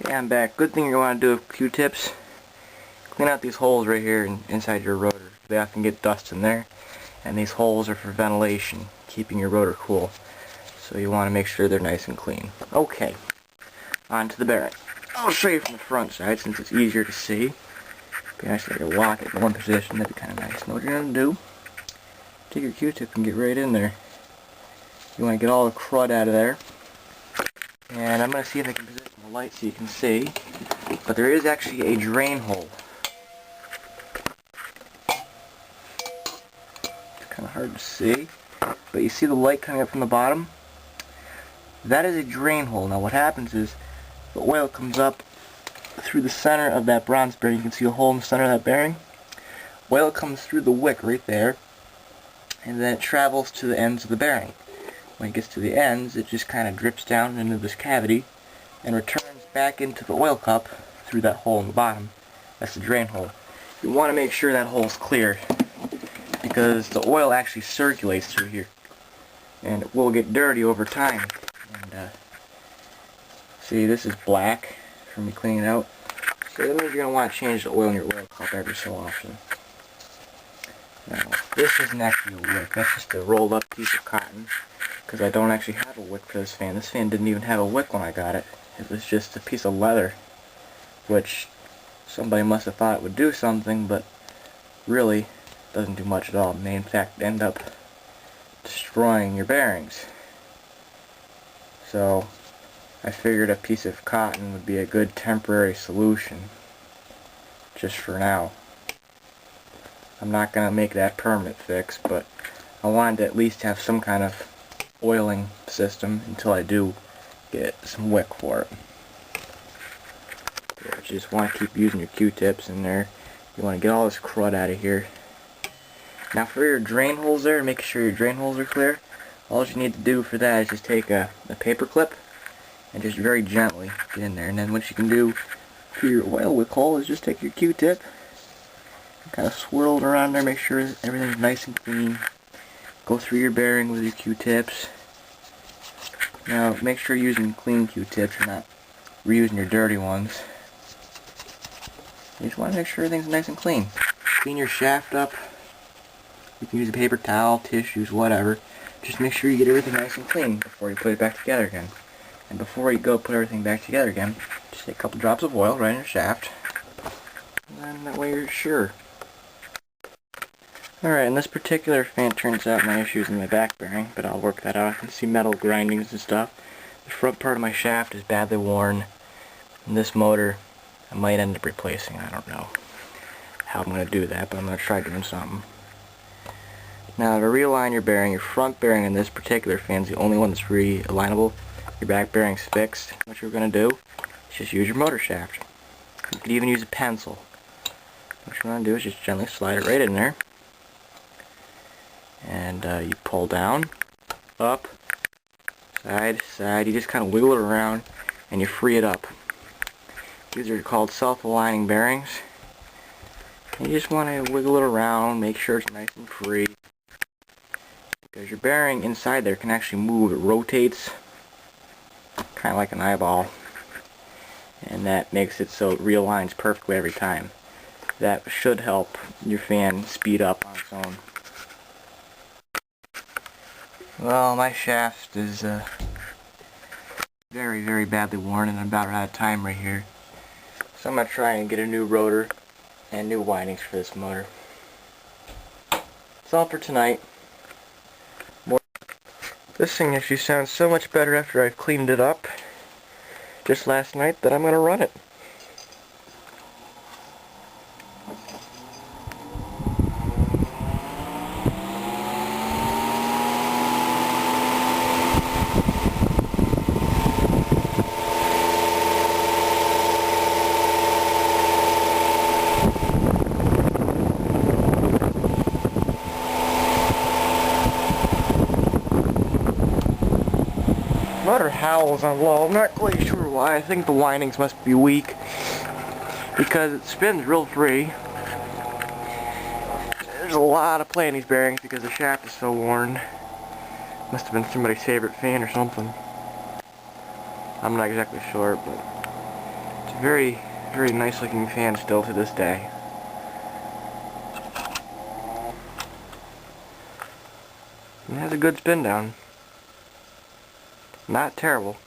Okay, I'm back. Good thing you want to do with Q-tips. Clean out these holes right here inside your rotor. They often get dust in there. And these holes are for ventilation, keeping your rotor cool. So you want to make sure they're nice and clean. Okay, on to the bearing. I'll show you from the front side since it's easier to see. If you actually lock it in one position, that'd be kind of nice. Now what you're going to do, take your Q-tip and get right in there. You want to get all the crud out of there. And I'm going to see if I can position the light so you can see. But there is actually a drain hole. It's kind of hard to see. But you see the light coming up from the bottom? That is a drain hole. Now what happens is the oil comes up through the center of that bronze bearing. You can see a hole in the center of that bearing. Oil comes through the wick right there. And then it travels to the ends of the bearing. When it gets to the ends, it just kind of drips down into this cavity and returns back into the oil cup through that hole in the bottom. That's the drain hole. You want to make sure that hole's clear because the oil actually circulates through here and it will get dirty over time. And see, this is black from me cleaning it out. So that means you're going to want to change the oil in your oil cup every so often. Now, this isn't actually a wick. That's just a rolled up piece of cotton. Because I don't actually have a wick for this fan. This fan didn't even have a wick when I got it. It was just a piece of leather, which somebody must have thought it would do something, but really doesn't do much at all. It may in fact end up destroying your bearings. So I figured a piece of cotton would be a good temporary solution, just for now. I'm not going to make that permanent fix, but I wanted to at least have some kind of oiling system until I do get some wick for it. You just want to keep using your Q-tips in there. You want to get all this crud out of here. Now for your drain holes there, make sure your drain holes are clear. All you need to do for that is just take a paper clip and just very gently get in there. And then what you can do for your oil wick hole is just take your Q-tip and kind of swirl it around there, make sure everything's nice and clean. Go through your bearing with your Q-tips. Now, make sure you're using clean Q-tips. You're not reusing your dirty ones. You just want to make sure everything's nice and clean. Clean your shaft up. You can use a paper towel, tissues, whatever. Just make sure you get everything nice and clean before you put it back together again. And before you go put everything back together again, just take a couple drops of oil right in your shaft. And then that way you're sure. Alright, in this particular fan, it turns out my issue is in my back bearing, but I'll work that out. I can see metal grindings and stuff. The front part of my shaft is badly worn, and this motor I might end up replacing. I don't know how I'm going to do that, but I'm going to try doing something. Now to realign your front bearing in this particular fan is the only one that's realignable. Your back bearing's fixed. What you're going to do is just use your motor shaft. You could even use a pencil. What you're going to do is just gently slide it right in there. And you pull down, up, side, side. You just kind of wiggle it around and you free it up. These are called self-aligning bearings. And you just want to wiggle it around, make sure it's nice and free. Because your bearing inside there can actually move. It rotates, kind of like an eyeball. And that makes it so it realigns perfectly every time. That should help your fan speed up on its own. Well, my shaft is very, very badly worn and I'm about out of time right here. So I'm going to try and get a new rotor and new windings for this motor. That's all for tonight. This thing actually sounds so much better after I've cleaned it up just last night that I'm going to run it. Motor howls on low. I'm not quite sure why. I think the windings must be weak because it spins real free. There's a lot of play in these bearings because the shaft is so worn. Must have been somebody's favorite fan or something. I'm not exactly sure, but It's a very, very nice looking fan still to this day. And it has a good spin down. Not terrible.